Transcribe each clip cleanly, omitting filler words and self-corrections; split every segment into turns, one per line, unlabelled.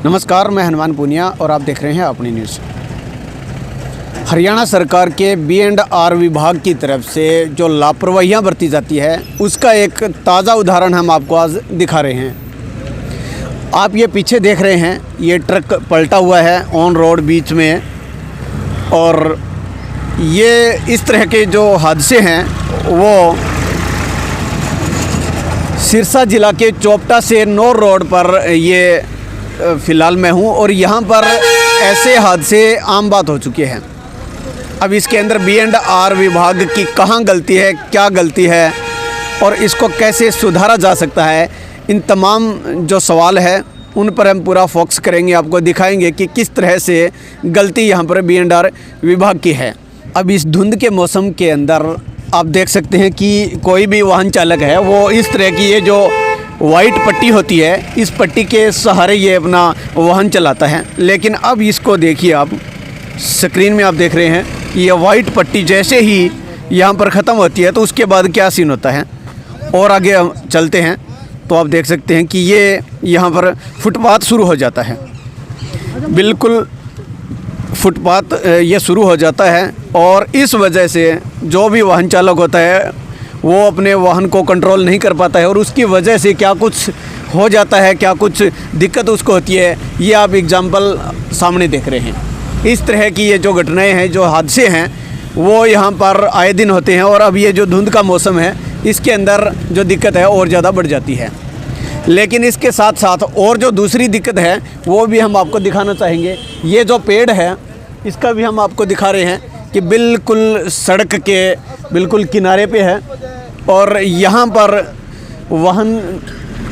नमस्कार, मैं हनुमान पूनिया और आप देख रहे हैं अपनी न्यूज़। हरियाणा सरकार के B&R विभाग की तरफ से जो लापरवाहियां बरती जाती है उसका एक ताज़ा उदाहरण हम आपको आज दिखा रहे हैं। आप ये पीछे देख रहे हैं, ये ट्रक पलटा हुआ है ऑन रोड बीच में, और ये इस तरह के जो हादसे हैं वो सिरसा ज़िला के चोपटा से नौर रोड पर ये फ़िलहाल मैं हूँ, और यहाँ पर ऐसे हादसे आम बात हो चुके हैं। अब इसके अंदर B&R विभाग की कहाँ गलती है, क्या गलती है और इसको कैसे सुधारा जा सकता है, इन तमाम जो सवाल है उन पर हम पूरा फोकस करेंगे। आपको दिखाएंगे कि किस तरह से गलती यहाँ पर B&R विभाग की है। अब इस धुंध के मौसम के अंदर आप देख सकते हैं कि कोई भी वाहन चालक है वो इस तरह की ये जो वाइट पट्टी होती है, इस पट्टी के सहारे ये अपना वाहन चलाता है। लेकिन अब इसको देखिए, आप स्क्रीन में आप देख रहे हैं, ये वाइट पट्टी जैसे ही यहाँ पर ख़त्म होती है तो उसके बाद क्या सीन होता है। और आगे हम चलते हैं तो आप देख सकते हैं कि ये यहाँ पर फुटपाथ शुरू हो जाता है। बिल्कुल फुटपाथ ये शुरू हो जाता है, और इस वजह से जो भी वाहन चालक होता है वो अपने वाहन को कंट्रोल नहीं कर पाता है, और उसकी वजह से क्या कुछ हो जाता है, क्या कुछ दिक्कत उसको होती है, ये आप एग्जाम्पल सामने देख रहे हैं। इस तरह की ये जो घटनाएं हैं, जो हादसे हैं, वो यहाँ पर आए दिन होते हैं। और अब ये जो धुंध का मौसम है इसके अंदर जो दिक्कत है और ज़्यादा बढ़ जाती है। लेकिन इसके साथ साथ और जो दूसरी दिक्कत है वो भी हम आपको दिखाना चाहेंगे। ये जो पेड़ है इसका भी हम आपको दिखा रहे हैं कि बिल्कुल सड़क के बिल्कुल किनारे पे है, और यहाँ पर वाहन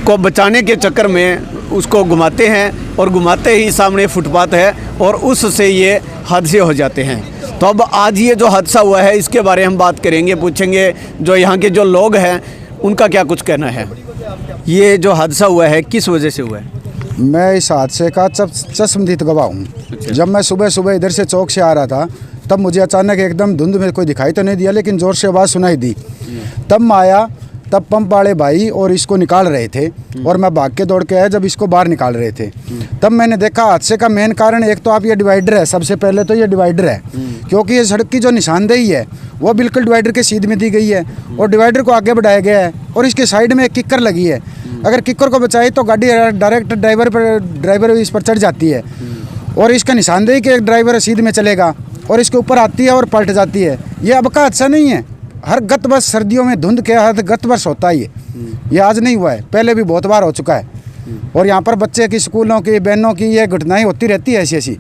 को बचाने के चक्कर में उसको घुमाते हैं, और घुमाते ही सामने फुटपाथ है और उससे ये हादसे हो जाते हैं। तो अब आज ये जो हादसा हुआ है इसके बारे में हम बात करेंगे, पूछेंगे जो यहाँ के जो लोग हैं उनका क्या कुछ कहना है। ये जो हादसा हुआ है किस वजह से हुआ है?
मैं इस हादसे का चश्मदीद गवाह हूँ। जब मैं सुबह सुबह इधर से चौक से आ रहा था तब मुझे अचानक एकदम धुंध में कोई दिखाई तो नहीं दिया, लेकिन ज़ोर से आवाज़ सुनाई दी। तब मैं आया, तब पंप वाले भाई और इसको निकाल रहे थे, और मैं भाग के दौड़ के आया जब इसको बाहर निकाल रहे थे। तब मैंने देखा हादसे का मेन कारण एक तो आप ये डिवाइडर है, सबसे पहले तो ये डिवाइडर है, क्योंकि ये सड़क की जो निशानदेही है वो बिल्कुल डिवाइडर के सीध में दी गई है, और डिवाइडर को आगे बढ़ाया गया है, और इसके साइड में एक किक्कर लगी है। अगर किक्कर को बचाए तो गाड़ी डायरेक्ट ड्राइवर इस पर चढ़ जाती है, और इसका निशानदेही के एक ड्राइवर सीध में चलेगा और इसके ऊपर आती है और पलट जाती है। ये अब का अच्छा नहीं है, हर गत वर्ष सर्दियों में धुंध के हर गत वर्ष होता है। ये आज नहीं हुआ है, पहले भी बहुत बार हो चुका है। और यहाँ पर बच्चे की, स्कूलों की, बहनों की ये घटनाएं होती रहती है ऐसी।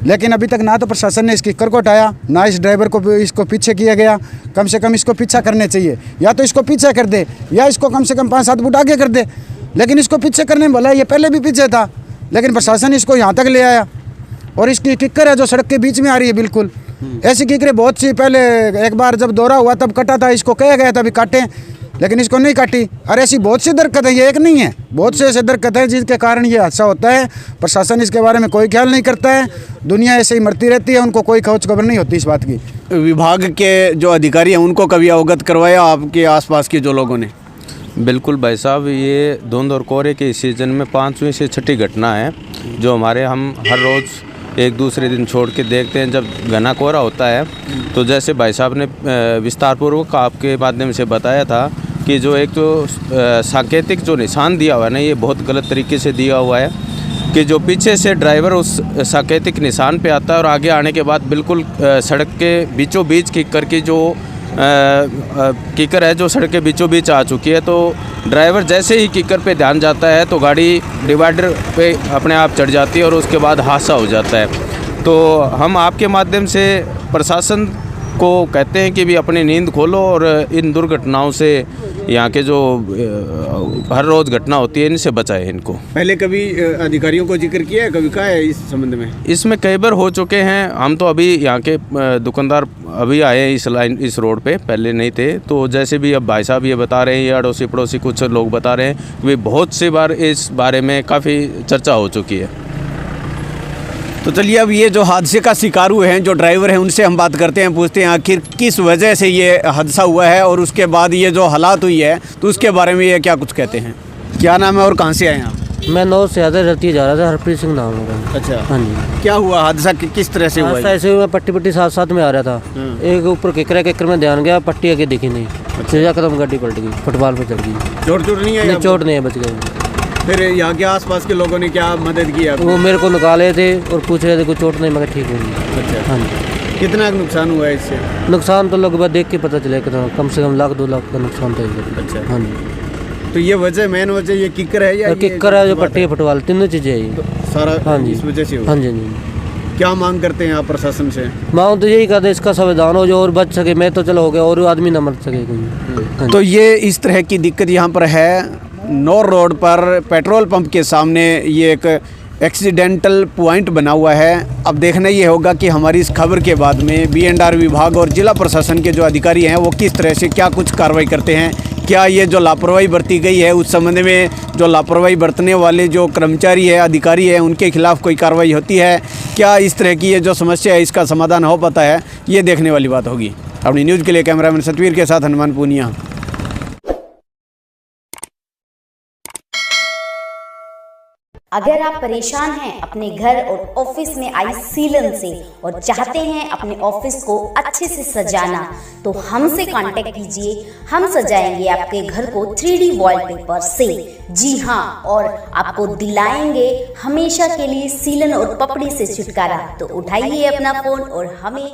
लेकिन अभी तक ना तो प्रशासन ने इस किक्कर को हटाया, ना इस ड्राइवर को इसको पीछे किया गया। कम से कम इसको पीछा करने चाहिए, या तो इसको पीछे कर दे या इसको कम से कम 5-7 फुट आगे कर दे। लेकिन इसको पीछे करने में भला, ये पहले भी पीछे था, लेकिन प्रशासन इसको यहाँ तक ले आया। और इसकी किक्कर है जो सड़क के बीच में आ रही है, बिल्कुल ऐसी किक्करें बहुत सी पहले एक बार जब दौरा हुआ तब कटा था, इसको कहा गया था भी काटें, लेकिन इसको नहीं काटी। और ऐसी बहुत सी दरकत है, ये एक नहीं है, बहुत से ऐसे दरकत है जिसके कारण ये हादसा होता है। प्रशासन इसके बारे में कोई ख्याल नहीं करता है, दुनिया ऐसे ही मरती रहती है, उनको कोई खोज खबर नहीं होती इस बात की।
विभाग के जो अधिकारी हैं उनको कभी अवगत करवाया आपके आसपास के जो लोगों ने?
बिल्कुल भाई साहब, ये धुंध और कोहरे के सीज़न में 5वीं से 6ठी घटना है जो हम हर रोज़ एक दूसरे दिन छोड़ के देखते हैं। जब घना कोहरा होता है तो जैसे भाई साहब ने विस्तारपूर्वक आपके माध्यम से बताया था कि जो एक तो सांकेतिक जो निशान दिया हुआ है ना, ये बहुत गलत तरीके से दिया हुआ है कि जो पीछे से ड्राइवर उस सांकेतिक निशान पे आता है और आगे आने के बाद बिल्कुल सड़क के बीचों बीच किक्कर की जो किक्कर है जो सड़क के बीचों बीच आ चुकी है, तो ड्राइवर जैसे ही किक्कर पे ध्यान जाता है तो गाड़ी डिवाइडर पे अपने आप चढ़ जाती है और उसके बाद हादसा हो जाता है। तो हम आपके माध्यम से प्रशासन को कहते हैं कि भी अपनी नींद खोलो और इन दुर्घटनाओं से, यहाँ के जो हर रोज़ घटना होती है, इनसे बचाए इनको।
पहले कभी अधिकारियों को जिक्र किया है, कभी कहा है इस संबंध में?
इसमें कई बार हो चुके हैं। हम तो अभी यहाँ के दुकानदार अभी आए हैं इस रोड पे, पहले नहीं थे। तो जैसे भी अब भाई साहब ये बता रहे हैं, या अड़ोसी पड़ोसी कुछ लोग बता रहे हैं कि बहुत सी बार इस बारे में काफ़ी चर्चा हो चुकी है।
तो चलिए अब ये जो हादसे का शिकार हुए हैं, जो ड्राइवर हैं, उनसे हम बात करते हैं, पूछते हैं आखिर किस वजह से ये हादसा हुआ है और उसके बाद ये जो हालात हुई है तो उसके बारे में ये क्या कुछ कहते हैं। क्या नाम है और कहाँ से आए हैं आप?
मैं 9 से ज़्यादा रहती जा रहा था, हरप्रीत सिंह नाम है।
अच्छा,
हाँ जी।
क्या हुआ हादसा, किस तरह से हुआ
हादसा
ये?
ऐसे हुआ, पट्टी साथ साथ में आ रहा था। एक ऊपर केकर में ध्यान गया, पट्टी आगे दिखी नहीं। सीधा कदम गाड़ी पलट गई, फुटबॉल पे चढ़ गई।
चोट नहीं है?
नहीं, चोट नहीं है, बच गए।
फिर यहाँ के आसपास के लोगों ने क्या मदद की आपकी?
वो मेरे को निकाले थे और पूछ रहे थे कोई चोट नहीं, मगर ठीक हो गई।
अच्छा,
हाँ जी।
कितना नुकसान हुआ है इससे?
नुकसान तो लगभग देख के पता चले कितना, कम से कम 1-2 लाख का नुकसान था।
अच्छा।
हाँ जी।
तो ये वजह, मेन वजह ये किकर है या
किकर है, जो पट्टी फुटबॉल, तीनों चीज़ें है ये।
सारा
हाँ जी,
इस वजह से हुआ?
हाँ जी, हाँ जी।
क्या मांग करते हैं आप प्रशासन से?
मांग तो यही करते, इसका संविधान हो जो और बच सके। मैं तो चलो हो गया, और आदमी ना मर सके कोई। हाँ
तो ये इस तरह की दिक्कत यहाँ पर है। नौर रोड पर पेट्रोल पंप के सामने ये एक एक्सीडेंटल पॉइंट बना हुआ है। अब देखना ये होगा कि हमारी इस खबर के बाद में B&R विभाग और जिला प्रशासन के जो अधिकारी हैं वो किस तरह से क्या कुछ कार्रवाई करते हैं। क्या ये जो लापरवाही बरती गई है उस संबंध में जो लापरवाही बरतने वाले जो कर्मचारी है, अधिकारी है, उनके खिलाफ कोई कार्रवाई होती है? क्या इस तरह की ये जो समस्या है इसका समाधान हो पाता है? ये देखने वाली बात होगी। अपनी न्यूज़ के लिए कैमरामैन सतवीर के साथ हनुमान पूनिया।
अगर आप परेशान हैं अपने घर और ऑफिस में आई सीलन से और चाहते हैं अपने ऑफिस को अच्छे से सजाना, तो हमसे कांटेक्ट कीजिए। हम सजाएंगे आपके घर को 3D वॉलपेपर से। जी हाँ, और आपको दिलाएंगे हमेशा के लिए सीलन और पपड़ी से छुटकारा। तो उठाइए अपना फोन और हमें